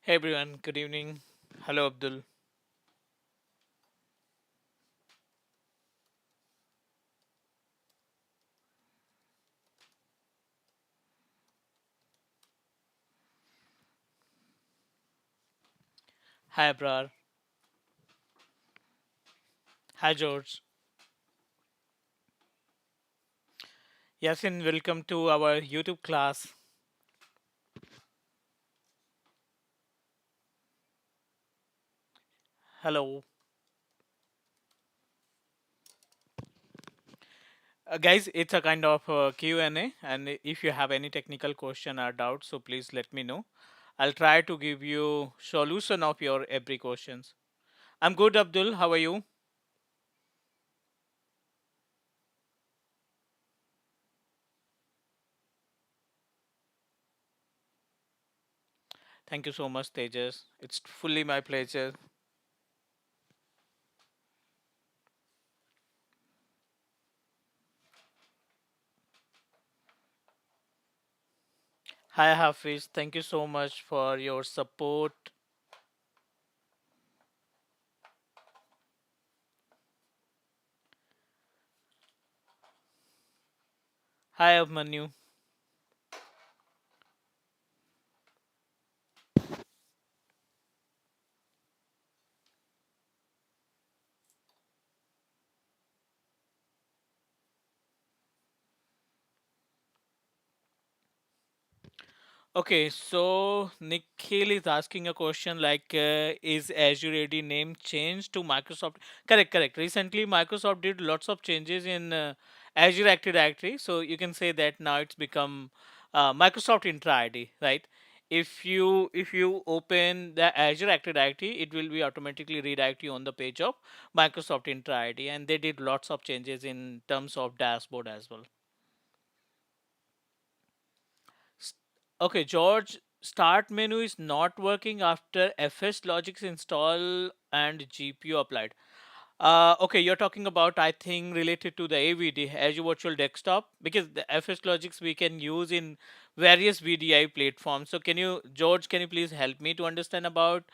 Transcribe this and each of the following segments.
Hey everyone, good evening. Hello Abdul. Hi Abrar. Hi George. Yasin, welcome to our YouTube class. Hello. Guys, it's a kind of Q&A and if you have any technical question or doubt, so please let me know. I'll try to give you solution of your every questions. I'm good Abdul, how are you? Thank you so much Tejas. It's fully my pleasure. Hi Hafiz, thank you so much for your support. Hi Abmanyu. Okay, so Nikhil is asking a question like, is Azure AD name changed to Microsoft? Correct, correct. Recently, Microsoft did lots of changes in Azure Active Directory, so you can say that now it's become Microsoft Intra ID, right? If you open the Azure Active Directory, it will be automatically redirect you on the page of Microsoft Intra ID, and they did lots of changes in terms of dashboard as well. S- Okay, George, start menu is not working after FS Logics install and GPU applied. Okay, you're talking about, I think, related to the AVD, Azure Virtual Desktop, because the FS Logics we can use in various VDI platforms. So, George, can you please help me to understand about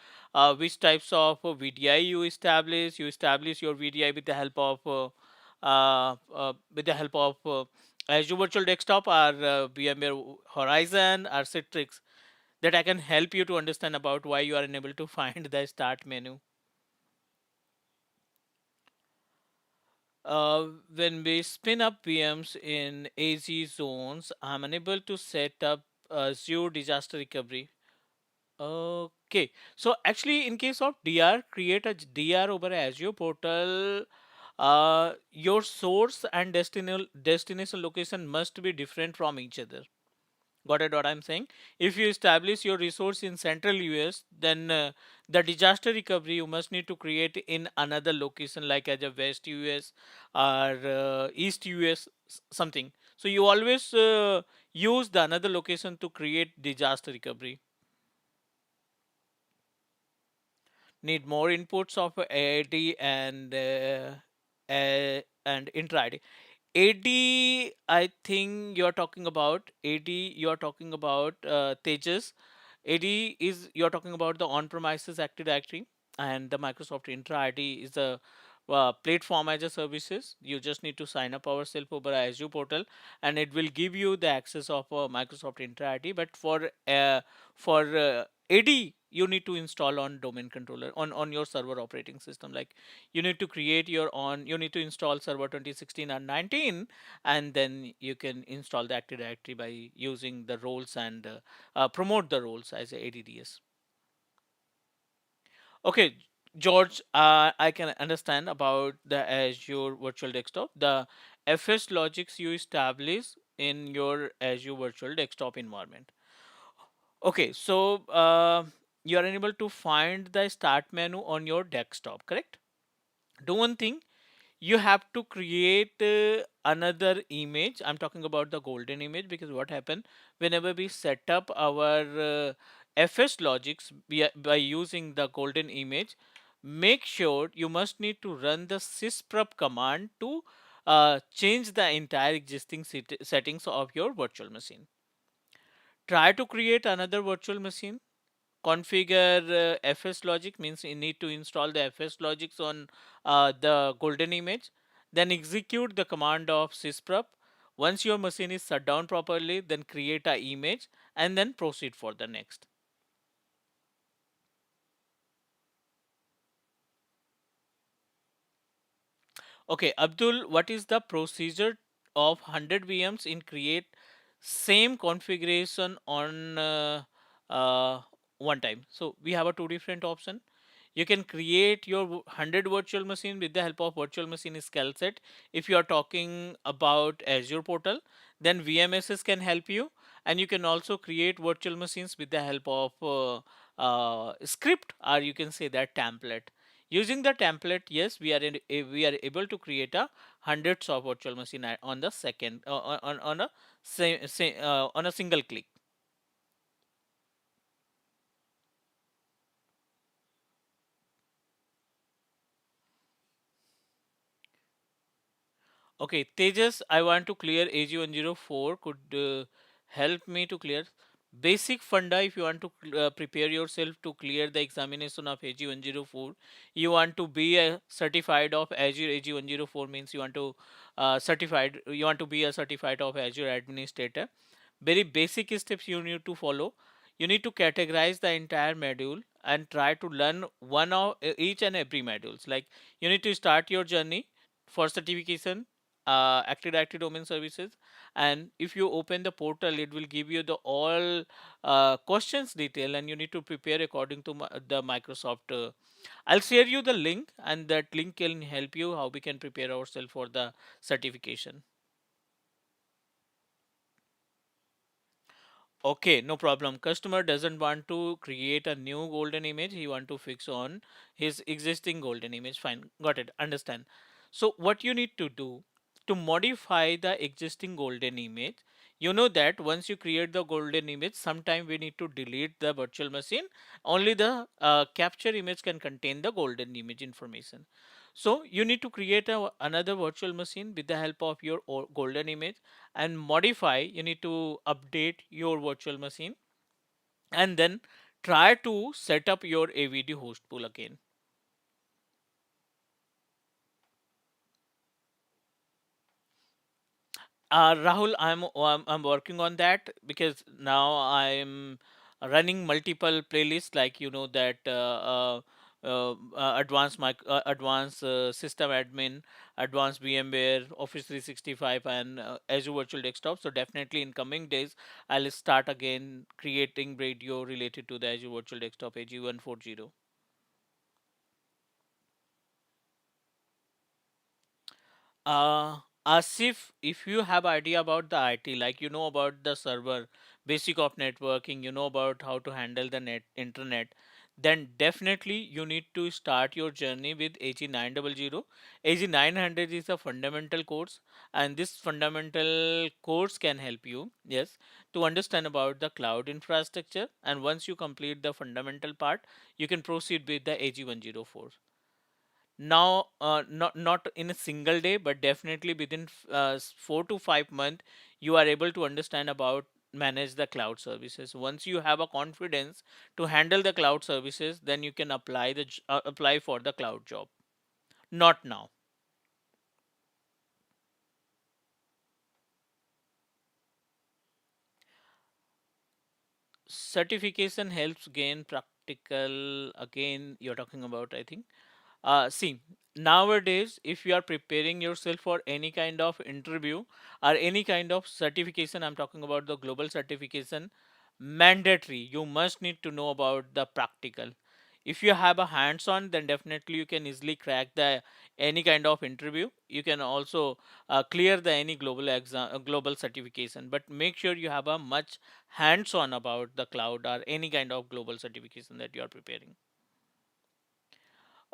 which types of VDI you establish? You establish your VDI with the help of Azure Virtual Desktop or VMware Horizon or Citrix, that I can help you to understand about why you are unable to find the start menu. When we spin up VMs in AZ zones, I'm unable to set up Azure disaster recovery. Okay, so actually, in case of DR, create a DR over Azure portal. Your source and destination location must be different from each other. Got it what I'm saying? If you establish your resource in central US, then the disaster recovery you must need to create in another location like as a West US or East US something. So you always use the another location to create disaster recovery. Need more inputs of AID and intra ID. AD, I think you're talking about AD. You're talking about Tejas. AD is you're talking about the on-premises Active Directory, and the Microsoft Intra ID is the platform as a services. You just need to sign up ourselves over Azure portal, and it will give you the access of Microsoft Intra ID. But for AD, you need to install on domain controller on your server operating system. Like you need to create your own. You need to install server 2016 and 19, and then you can install the Active Directory by using the roles and promote the roles as a ADDS. Okay, George, I can understand about the Azure Virtual Desktop. The FS logics you establish in your Azure Virtual Desktop environment. Okay, so you are unable to find the start menu on your desktop, correct? Do one thing, you have to create another image. I'm talking about the golden image because what happened whenever we set up our FS logics by using the golden image, make sure you must need to run the sysprub command to change the entire existing settings of your virtual machine. Try to create another virtual machine configure fs logic, means you need to install the fs logics on the golden image, then execute the command of sysprop. Once your machine is shut down properly, then create a image and then proceed for the next. Okay, Abdul, what is the procedure of 100 VMs in create same configuration on one time? So we have a two different option. You can create your 100 virtual machine with the help of virtual machine scale set. If you are talking about Azure portal, then VMSs can help you, and you can also create virtual machines with the help of script, or you can say that template. Using the template, yes, we are able to create a hundreds of virtual machine on the second on a on a single click. Okay, Tejas, I want to clear AG-104. Could help me to clear basic funda. If you want to prepare yourself to clear the examination of AG-104, you want to be a certified of Azure. AG-104 means you want to certified. You want to be a certified of Azure administrator. Very basic steps you need to follow. You need to categorize the entire module and try to learn one of each and every modules. Like, you need to start your journey for certification, active directory domain services, and if you open the portal, it will give you the all questions detail, and you need to prepare according to the Microsoft. I'll share you the link, and that link can help you how we can prepare ourselves for the certification. Okay, no problem. Customer doesn't want to create a new golden image. He want to fix on his existing golden image. Fine, got it. Understand. So what you need to do to modify the existing golden image, you know that once you create the golden image, sometime we need to delete the virtual machine. Only the capture image can contain the golden image information. So you need to create another virtual machine with the help of your golden image and modify. You need to update your virtual machine and then try to set up your AVD host pool again. Rahul, I'm working on that because now I'm running multiple playlists, like you know that advanced system admin, advanced VMware, Office 365, and Azure Virtual Desktop. So definitely in coming days, I'll start again creating radio related to the Azure Virtual Desktop AG-140. Asif, if you have idea about the IT, like you know about the server, basic of networking, you know about how to handle the internet, then definitely you need to start your journey with AG-900. AG-900 is a fundamental course, and this fundamental course can help you, yes, to understand about the cloud infrastructure. And once you complete the fundamental part, you can proceed with the AG-104. Now not in a single day, but definitely within 4 to 5 months, you are able to understand about manage the cloud services. Once you have a confidence to handle the cloud services, then you can apply for the cloud job. Not now. Certification helps gain practical, again you're talking about, I think. See, nowadays, if you are preparing yourself for any kind of interview or any kind of certification, I'm talking about the global certification, mandatory. You must need to know about the practical. If you have a hands-on, then definitely you can easily crack the any kind of interview. You can also clear the any global exam, global certification. But make sure you have a much hands-on about the cloud or any kind of global certification that you are preparing.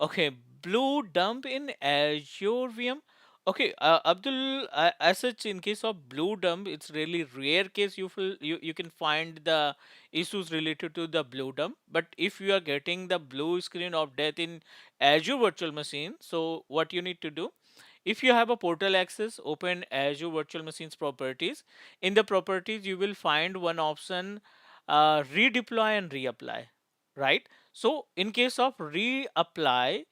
Okay, blue dump in Azure VM. Okay, Abdul, as such, in case of blue dump, it's really rare case you can find the issues related to the blue dump. But if you are getting the blue screen of death in Azure Virtual Machine, so what you need to do, if you have a portal access, open Azure Virtual Machines properties. In the properties, you will find one option, redeploy and reapply. right? So in case of reapply,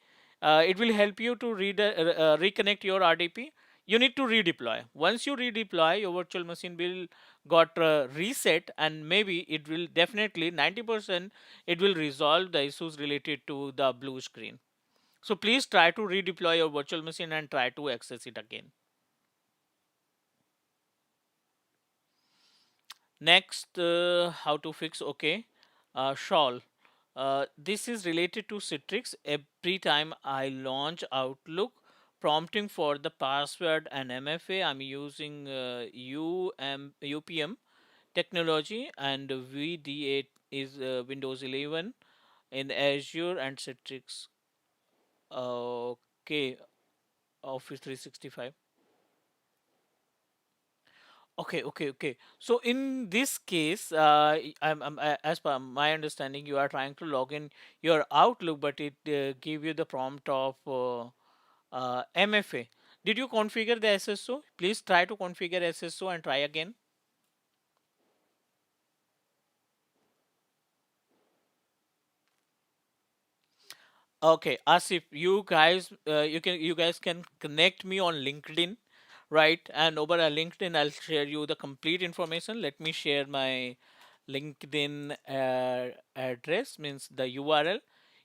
it will help you to reconnect your RDP. You need to redeploy. Once you redeploy, your virtual machine will got reset, and maybe it will definitely 90% it will resolve the issues related to the blue screen. So please try to redeploy your virtual machine and try to access it again. Next, how to fix? Okay, shawl. This is related to Citrix. Every time I launch Outlook, prompting for the password and MFA, I'm using UPM technology, and VD8 is Windows 11 in Azure and Citrix. Okay, Office 365. Okay. So in this case, as per my understanding, you are trying to log in your Outlook, but it give you the prompt of MFA. Did you configure the SSO? Please try to configure SSO and try again. Okay, Asif, you guys can connect me on LinkedIn, right? And over a LinkedIn, I'll share you the complete information. Let me share my LinkedIn address, means the URL.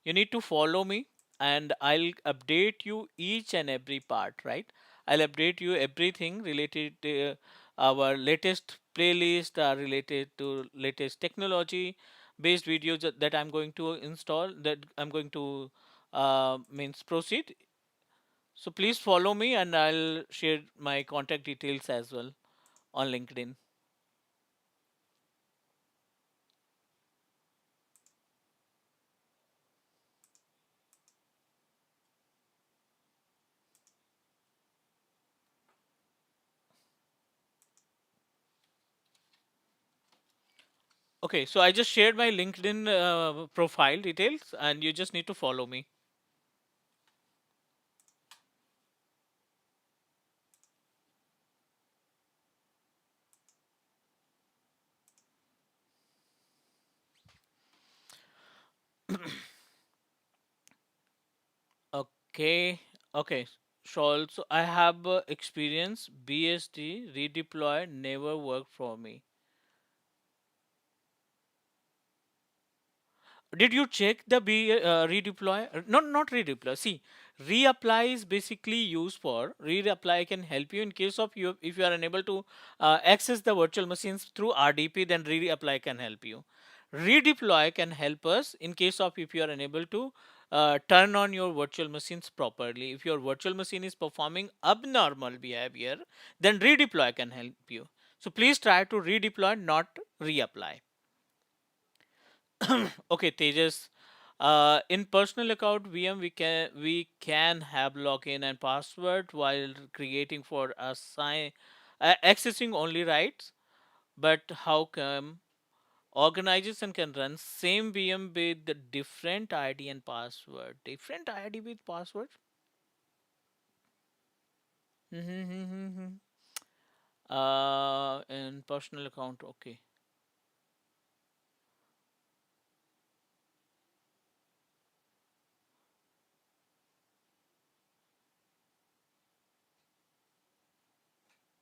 You need to follow me, and I'll update you each and every part, right? I'll update you everything related to our latest playlist, related to latest technology based videos that I'm going to install, that I'm going to means proceed. So please follow me, and I'll share my contact details as well on LinkedIn. Okay, so I just shared my LinkedIn profile details, and you just need to follow me. Okay, okay. So also I have experience BSD redeploy never worked for me. Did you check the redeploy? Not redeploy. See, reapply is basically used for reapply can help you in case of you if you are unable to access the virtual machines through RDP, then reapply can help you. Redeploy can help us in case of if you are unable to turn on your virtual machines properly. If your virtual machine is performing abnormal behavior, then redeploy can help you. So please try to redeploy, not reapply. Okay, Tejas. In personal account VM, we can have login and password while creating for accessing only rights. But how come organization can run same VM with the different ID and password? Different ID with password? Mm-hmm. In personal account, okay.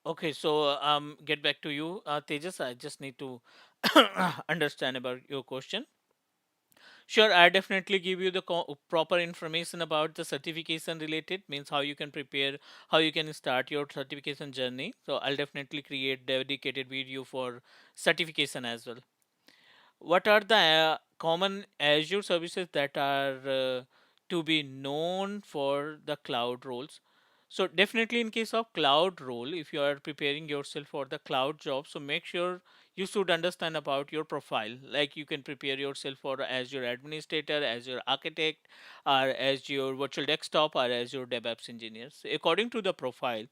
Okay, so get back to you, Tejas. I just need to understand about your question. Sure, I definitely give you the proper information about the certification related, means how you can prepare, how you can start your certification journey. So I'll definitely create dedicated video for certification as well. What are the common Azure services that are to be known for the cloud roles? So definitely in case of cloud role, if you are preparing yourself for the cloud job, so make sure you should understand about your profile. Like you can prepare yourself for Azure administrator, Azure architect, or Azure virtual desktop, or Azure DevOps engineers. According to the profile,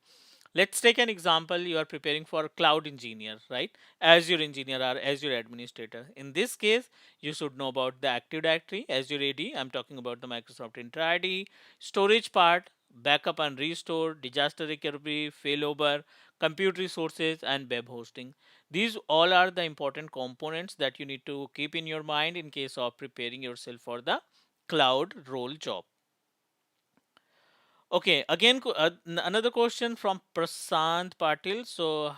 let's take an example. You are preparing for cloud engineer, right? Azure engineer or Azure administrator. In this case, you should know about the Active Directory, Azure AD. I'm talking about the Microsoft Entra ID, storage part. backup and restore, disaster recovery, failover, compute resources, and web hosting. These all are the important components that you need to keep in your mind in case of preparing yourself for the cloud role job. Okay, again, another question from Prasant Patil. So,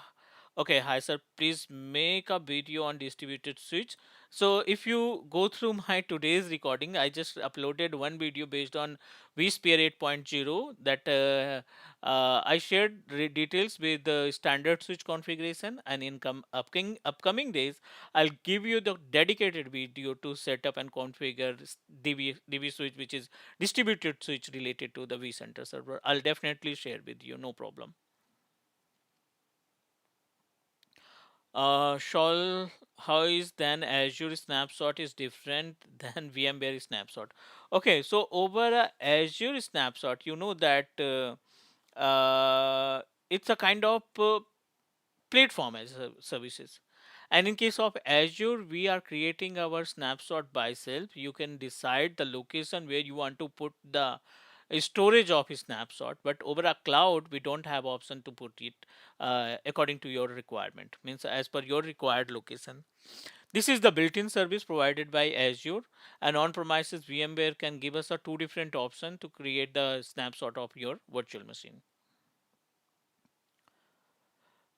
okay, hi sir, please make a video on distributed switch. So, if you go through my today's recording, I just uploaded one video based on vSphere 8.0 that I shared details with the standard switch configuration, and in upcoming days, I'll give you the dedicated video to set up and configure DB switch, which is distributed switch related to the vCenter server. I'll definitely share with you, no problem. Shawl, how is then Azure snapshot is different than VMware snapshot? Okay, so over a Azure snapshot, you know that it's a kind of platform as services. And in case of Azure, we are creating our snapshot by self. You can decide the location where you want to put the storage of a snapshot, but over a cloud, we don't have option to put it according to your requirement, means as per your required location. This is the built-in service provided by Azure, and on-premises VMware can give us a two different option to create the snapshot of your virtual machine.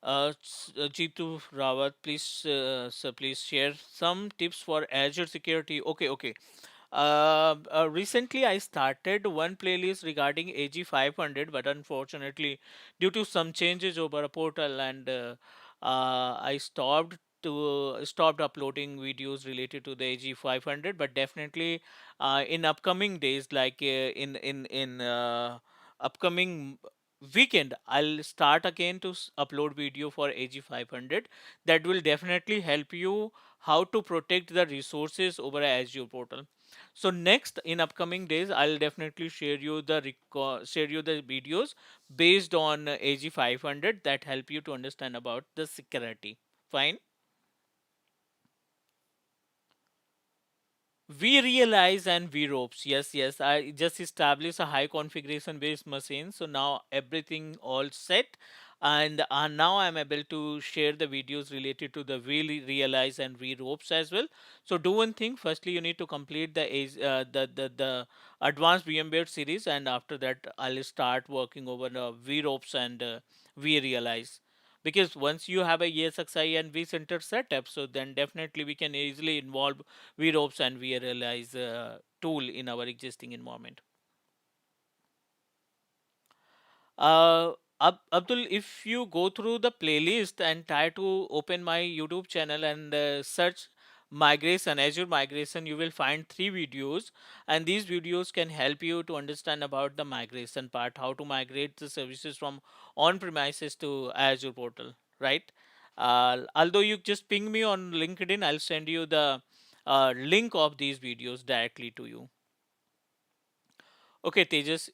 Jitu Rawat, please, sir, please share some tips for Azure security. Okay, okay. Recently, I started one playlist regarding AG-500, but unfortunately, due to some changes over a portal, and I stopped uploading videos related to the AG-500. But definitely, in upcoming days, like in upcoming weekend, I'll start again to upload video for AG-500. That will definitely help you how to protect the resources over Azure portal. So next, in upcoming days, I'll definitely share you the videos based on AG-500 that help you to understand about the security. Fine. We realize and we ropes. Yes, yes. I just established a high configuration based machine. So now everything all set. And now I'm able to share the videos related to the we realize and we ropes as well. So do one thing. Firstly, you need to complete the advanced VMware series, and after that, I'll start working over the we ropes and we realize, because once you have a ESXi and vCenter setup, so then definitely we can easily involve vRobes and vRealize tool in our existing environment. Uh, Abdul, if you go through the playlist and try to open my YouTube channel and search migration, Azure migration, you will find three videos, and these videos can help you to understand about the migration part, how to migrate the services from on-premises to Azure portal, right? Although you just ping me on LinkedIn, I'll send you the link of these videos directly to you. Okay, Tejas,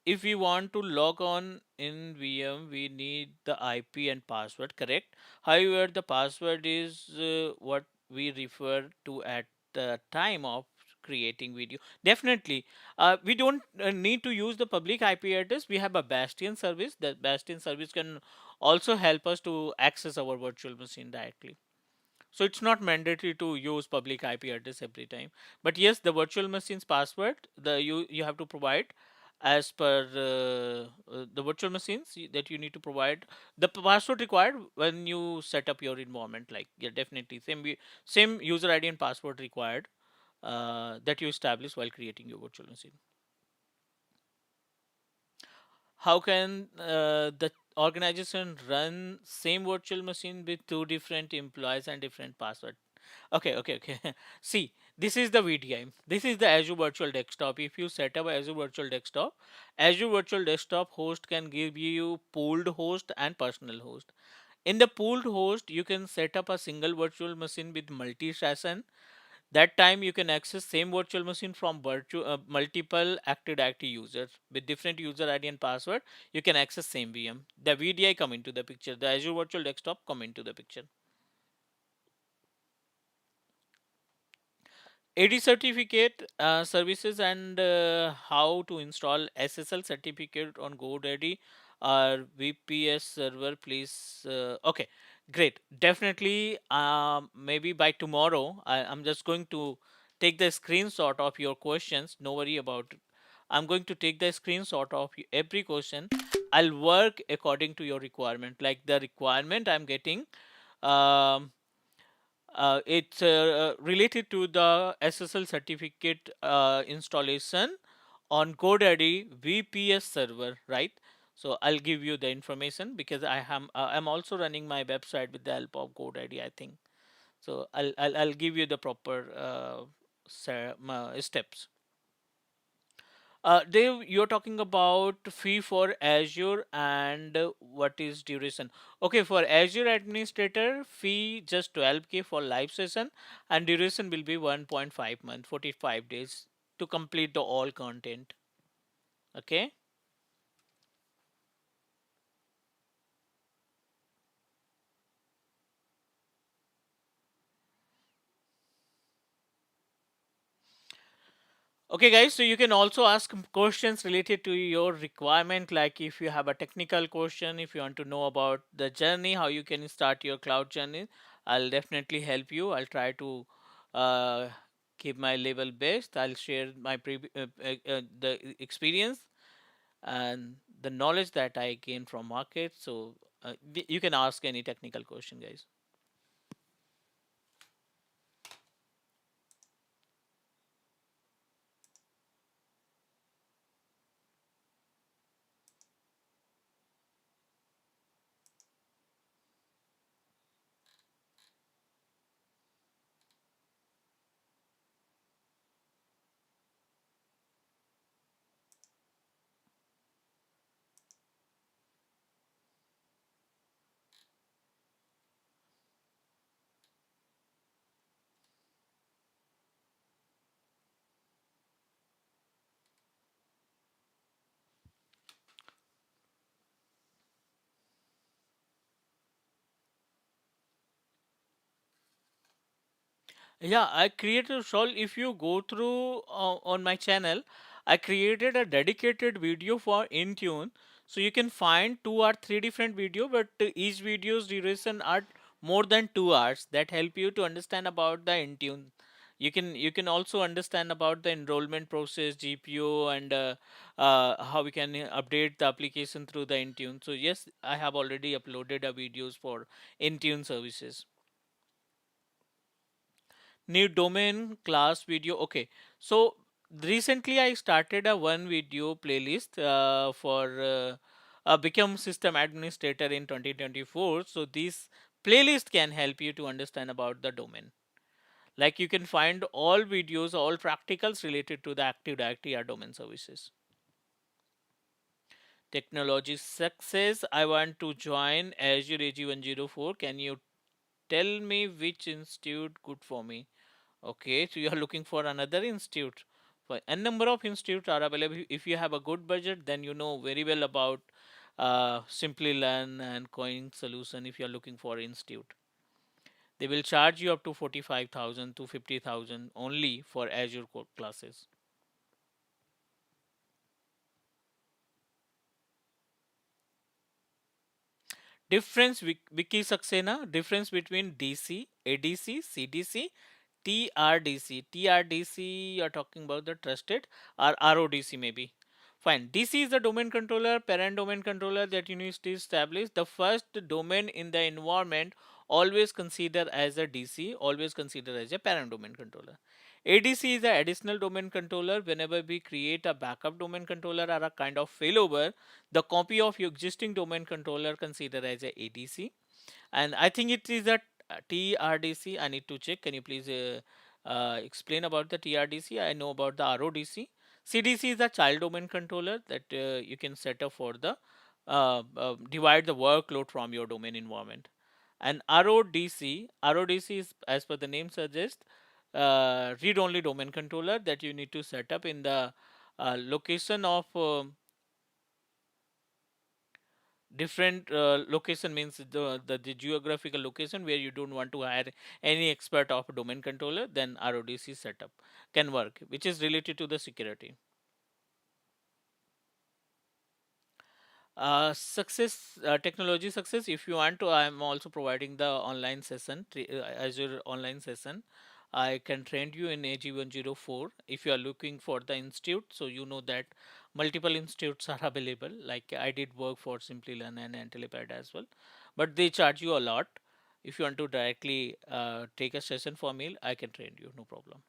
if we want to log on in VM, we need the IP and password, correct? However, the password is what we refer to at the time of creating video. Definitely, we don't need to use the public IP address. We have a Bastion service. That Bastion service can also help us to access our virtual machine directly. So it's not mandatory to use public IP address every time. But yes, the virtual machine's password, you have to provide as per the virtual machines that you need to provide the password required when you set up your environment. Like, yeah, definitely same user ID and password required that you establish while creating your virtual machine. How can the organization run same virtual machine with two different employees and different password? Okay, okay, okay. See, this is the VDI. This is the Azure Virtual Desktop. If you set up Azure Virtual Desktop, Azure Virtual Desktop host can give you pooled host and personal host. In the pooled host, you can set up a single virtual machine with multi-session. That time you can access same virtual machine from multiple Active Directory users with different user ID and password. You can access same VM. The VDI come into the picture. The Azure Virtual Desktop come into the picture. AD certificate services and how to install SSL certificate on GoDaddy or VPS server, please. Okay, great. Definitely, maybe by tomorrow, I'm just going to take the screenshot of your questions. No worry about it. I'm going to take the screenshot of every question. I'll work according to your requirement. Like the requirement I'm getting. Um, it's related to the SSL certificate installation on GoDaddy VPS server, right? So I'll give you the information because I'm also running my website with the help of GoDaddy, I think. So I'll give you the proper steps. Dave, you're talking about fee for Azure and what is duration? Okay, for Azure administrator, fee just 12K for live session and duration will be 1.5 month, 45 days to complete the all content. Okay. Okay, guys, so you can also ask questions related to your requirement, like if you have a technical question, if you want to know about the journey, how you can start your cloud journey, I'll definitely help you. I'll try to uh, keep my level best. I'll share my the experience and the knowledge that I gain from market. So you can ask any technical question, guys. Yeah, I created so if you go through on my channel, I created a dedicated video for Intune. So you can find two or three different video, but each video's duration are more than 2 hours that help you to understand about the Intune. You can also understand about the enrollment process, GPO, and how we can update the application through the Intune. So yes, I have already uploaded a videos for Intune services. New domain class video. Okay, so recently I started a one video playlist for become system administrator in 2024. So this playlist can help you to understand about the domain. Like you can find all videos, all practicals related to the Active Directory or domain services. Technology success. I want to join Azure AG-104. Can you tell me which institute good for me? Okay, so you are looking for another institute. For n number of institutes are available. If you have a good budget, then you know very well about Simply Learn and Coin Solution. If you are looking for institute, they will charge you up to 45,000 to 50,000 only for Azure classes. Difference Wiki Saxena, difference between DC, ADC, CDC, TRDC. TRDC, you're talking about the trusted, or RODC maybe. Fine. DC is the domain controller, parent domain controller that you need to establish. The first domain in the environment always consider as a DC, always consider as a parent domain controller. ADC is the additional domain controller. Whenever we create a backup domain controller or a kind of failover, the copy of your existing domain controller consider as a ADC. And I think it is a TRDC. I need to check. Can you please explain about the TRDC? I know about the RODC. CDC is a child domain controller that you can set up for the divide the workload from your domain environment. And RODC is, as per the name suggests, read-only domain controller that you need to set up in the location of Different location means the geographical location where you don't want to hire any expert of domain controller, then RODC setup can work, which is related to the security. Success, technology success. If you want to, I am also providing the online session, Azure online session. I can train you in AG-104 if you are looking for the institute. So you know that multiple institutes are available. Like I did work for Simply Learn and IntelliPad as well, but they charge you a lot. If you want to directly take a session for me, I can train you, no problem.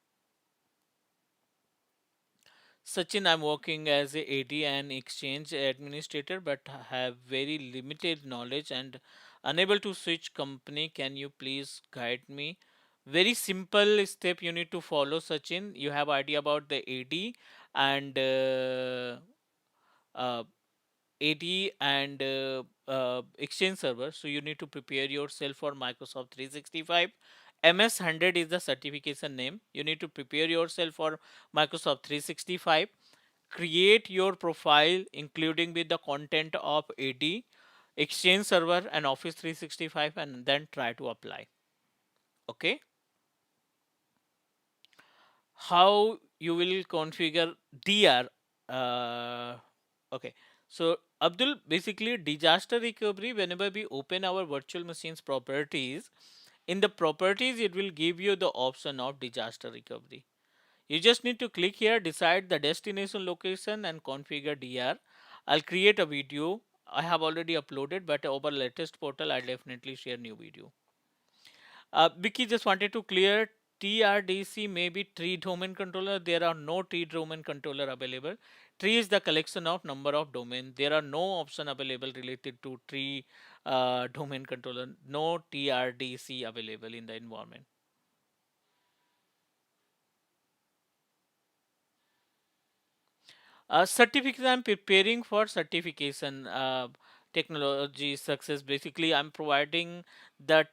Sachin, I'm working as a AD and exchange administrator, but have very limited knowledge and unable to switch company. Can you please guide me? Very simple step you need to follow, Sachin. You have idea about the AD and uh, AD and Exchange server. So you need to prepare yourself for Microsoft 365. MS100 is the certification name. You need to prepare yourself for Microsoft 365. Create your profile including with the content of AD, Exchange server and Office 365, and then try to apply. Okay. How you will configure DR? Okay, so Abdul, basically disaster recovery, whenever we open our virtual machines properties, in the properties it will give you the option of disaster recovery. You just need to click here, decide the destination location and configure DR. I'll create a video. I have already uploaded, but over latest portal I'll definitely share new video. Vicky just wanted to clear, TRDC may be tree domain controller. There are no tree domain controller available. Tree is the collection of number of domain. There are no option available related to tree domain controller. No TRDC available in the environment. Certificate, I'm preparing for certification. Technology success. Basically, I'm providing the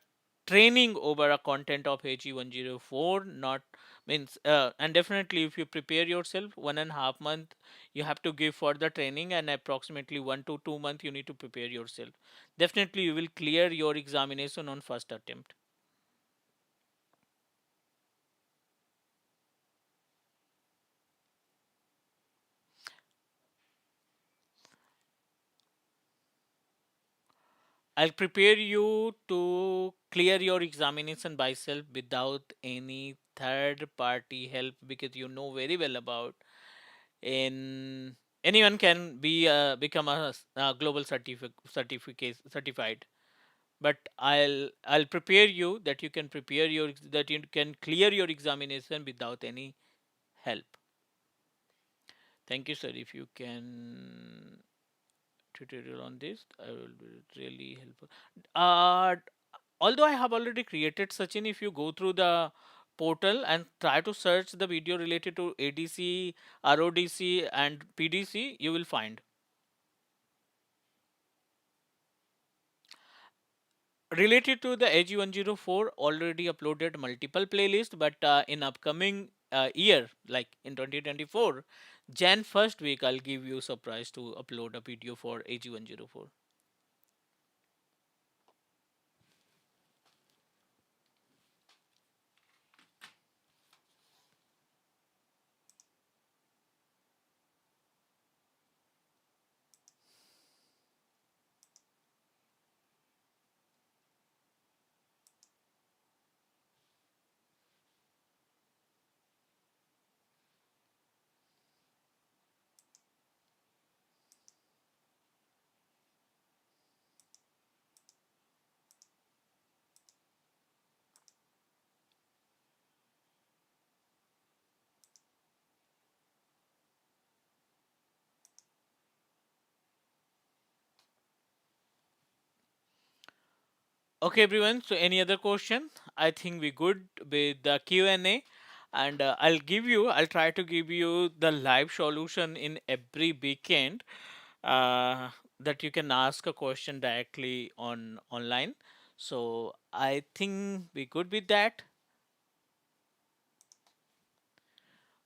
training over a content of AG-104. Not means, and definitely, if you prepare yourself, 1.5 month you have to give for the training, and approximately 1 to 2 months you need to prepare yourself. Definitely, you will clear your examination on first attempt. I'll prepare you to clear your examination by self without any third party help, because you know very well about in anyone can be become a global certificate certified, but I'll prepare you that you can prepare your that you can clear your examination without any help. Thank you, sir. If you can tutorial on this, I will be really helpful. uh Although I have already created, Sachin, if you go through the portal and try to search the video related to ADC, RODC, and PDC, you will find. Related to the AG-104, already uploaded multiple playlists, but in upcoming year, like in 2024, Jan first week, I'll give you surprise to upload a video for AG-104. Okay, everyone. So, any other question? I think we good with the Q&A, and I'll try to give you the live solution in every weekend, that you can ask a question directly on online. So, I think we good with that.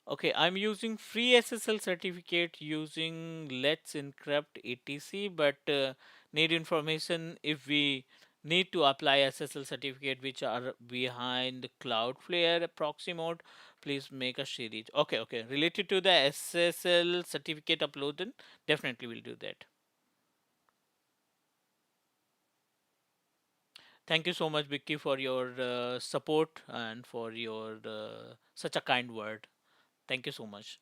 Okay, I'm using free SSL certificate using Let's Encrypt etc. But need information if we need to apply SSL certificate which are behind Cloudflare proxy mode, please make a series. Okay, okay. Related to the SSL certificate uploaded, definitely we'll do that. Thank you so much, Vicky, for your support and for your such a kind word. Thank you so much.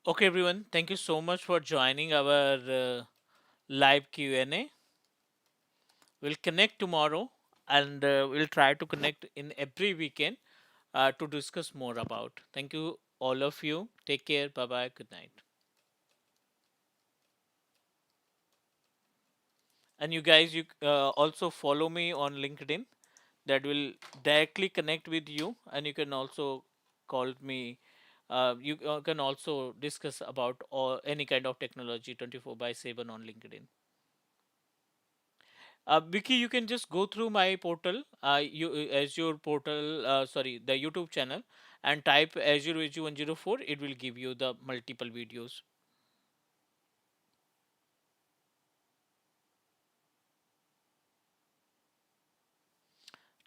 Okay, everyone. Thank you so much for joining our live Q&A. We'll connect tomorrow, and we'll try to connect in every weekend to discuss more about. Thank you, all of you. Take care. Bye bye. Good night. And you guys, you also follow me on LinkedIn. That will directly connect with you, and you can also call me. You can also discuss about any kind of technology 24 by 7 on LinkedIn. Vicky, you can just go through my portal, Azure portal, sorry, the YouTube channel, and type Azure AZ-104. It will give you the multiple videos.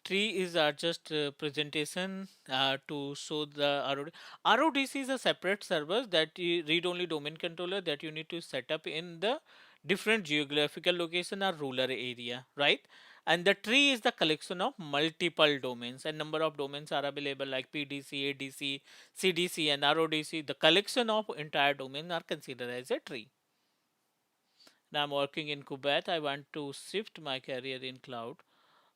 Tree is just presentation to show the ROD. RODC is a separate server that read-only domain controller that you need to set up in the different geographical location or rural area, right? And the tree is the collection of multiple domains, and number of domains are available like PDC, ADC, CDC, and RODC. The collection of entire domain are considered as a tree. Now I'm working in Kuwait. I want to shift my career in cloud.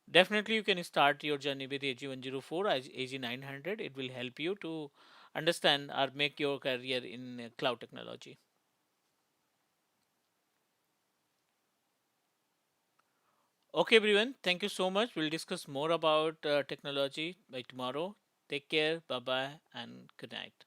Definitely, you can start your journey with AG104, AG900. It will help you to understand or make your career in cloud technology. Okay, everyone. Thank you so much. We'll discuss more about technology by tomorrow. Take care. Bye bye, and good night.